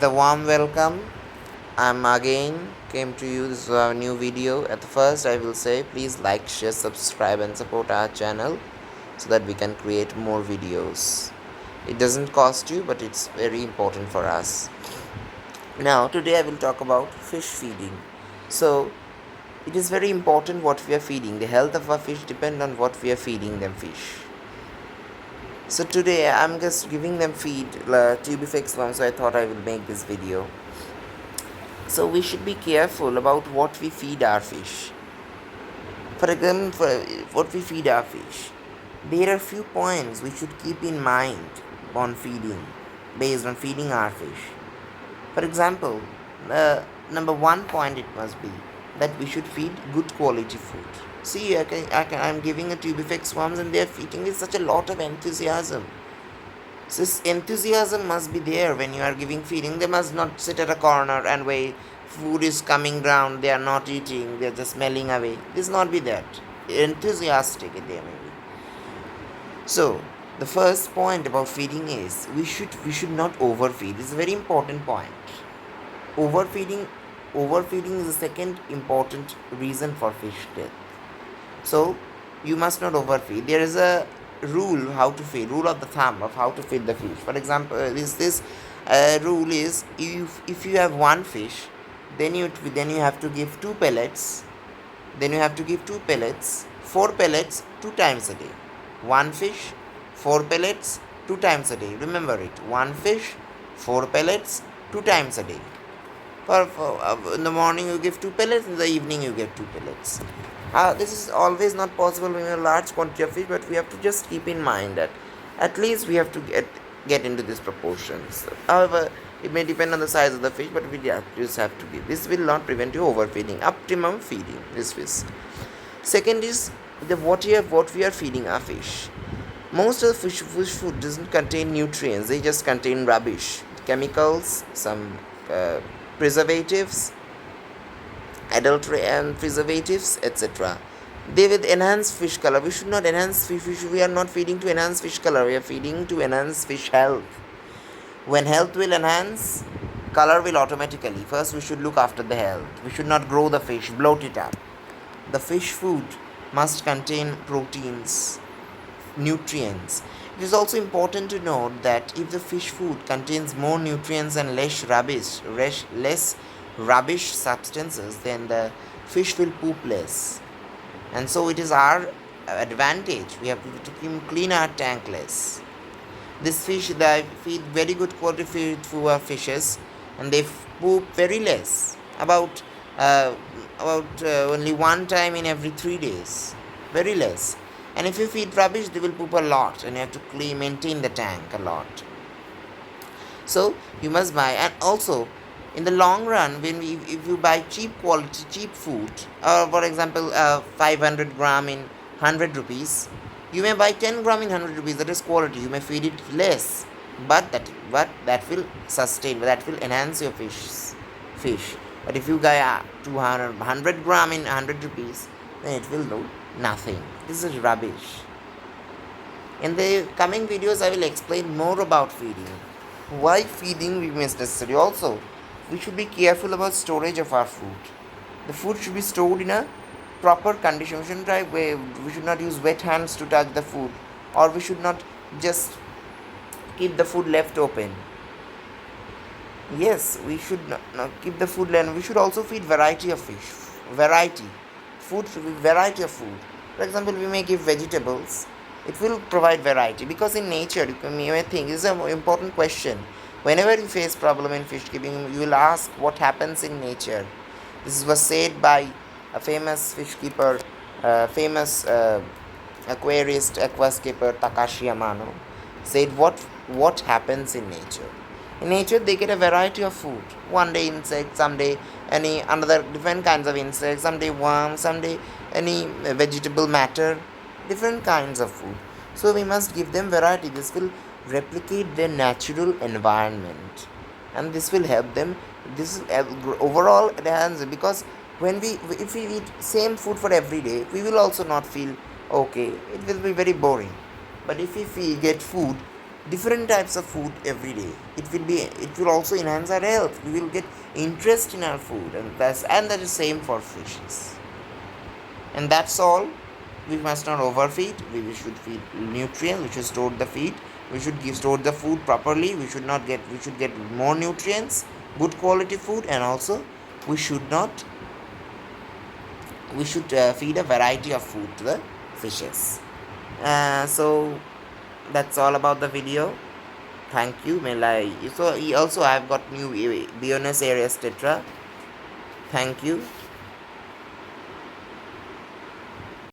With a warm welcome, I'm again came to you. This is our new video. At the first, I will say please like, share, subscribe, and support our channel so that we can create more videos. It doesn't cost you, but it's very important for us. Now, today I will talk about fish feeding. So, it is very important what we are feeding. The health of our fish depends on what we are feeding them fish. So today I'm just giving them feed tubifex worm, so I thought I will make this video. So we should be careful about what we feed our fish. For example, what we feed our fish, there are few points we should keep in mind on feeding, based on feeding our fish. For example, number one point it must be that we should feed good quality food. See, I'm giving a tubifex worms and they are feeding with such a lot of enthusiasm. So this enthusiasm must be there when you are giving feeding. They must not sit at a corner and wait. Food is coming down, they are not eating, they are just smelling away. This not be that. Enthusiastic they may be. So the first point about feeding is we should not overfeed. It's a very important point. Overfeeding is the second important reason for fish death. So you must not overfeed. There is a rule how to feed, rule of the thumb of how to feed the fish. For example, this rule is if you have one fish, then you have to give 2 pellets. Then you have to give 2 pellets, 4 pellets 2 times a day. One fish, 4 pellets 2 times a day. Remember it. One fish, 4 pellets 2 times a day. In the morning you give 2 pellets, in the evening you give 2 pellets. This is always not possible when you have a large quantity of fish, but we have to just keep in mind that at least we have to get into these proportions. However, it may depend on the size of the fish, but we just have to give. This will not prevent you overfeeding. Optimum feeding this fish. Second is what we are feeding our fish. Most of the fish food doesn't contain nutrients. They just contain rubbish, chemicals, some preservatives, adulterant preservatives, etc. They will enhance fish color. We should not enhance fish. We are not feeding to enhance fish color. We are feeding to enhance fish health. When health will enhance, color will automatically. First, we should look after the health. We should not grow the fish, bloat it up. The fish food must contain proteins, nutrients. It is also important to note that if the fish food contains more nutrients and less rubbish substances, then the fish will poop less. And so it is our advantage. We have to clean our tank less. This fish, they feed very good quality feed to our fishes, and they poop very less. About only one time in every 3 days. Very less. And if you feed rubbish, they will poop a lot, and you have to maintain the tank a lot. So you must buy, and also in the long run, if you buy cheap quality, cheap food, for example, 500 gram in 100 rupees, you may buy 10 gram in 100 rupees. That is quality. You may feed it less, but that will sustain. That will enhance your fish. But if you buy 100 gram in 100 rupees, then it will do nothing. This is rubbish. In the coming videos, I will explain more about feeding. Why feeding is necessary. Also, we should be careful about storage of our food. The food should be stored in a proper condition. We should not use wet hands to touch the food, or we should not just keep the food left open. Yes, we should not keep the food left. We should also feed variety of fish. Variety of food. For example, we may give vegetables. It will provide variety, because in nature, you may think this is an important question. Whenever you face problem in fish keeping, you will ask what happens in nature. This was said by a famous fish keeper, famous aquarist, aquascaper Takashi Amano. Said what happens in nature. In nature, they get a variety of food. One day insects, someday another different kinds of insects, someday worms, someday any vegetable matter, different kinds of food. So we must give them variety. This will replicate their natural environment, and this will help them. This overall enhance, because if we eat same food for every day, we will also not feel okay. It will be very boring. But if we get food different types of food every day. It will also enhance our health. We will get interest in our food, and that is same for fishes. And that's all. We must not overfeed. We should feed nutrients. We should store the feed. We should store the food properly. We should get more nutrients, good quality food, and also we should not we should feed a variety of food to the fishes. So that's all about the video. Thank you. So also I've got new Buenos Aires tetra. Thank you.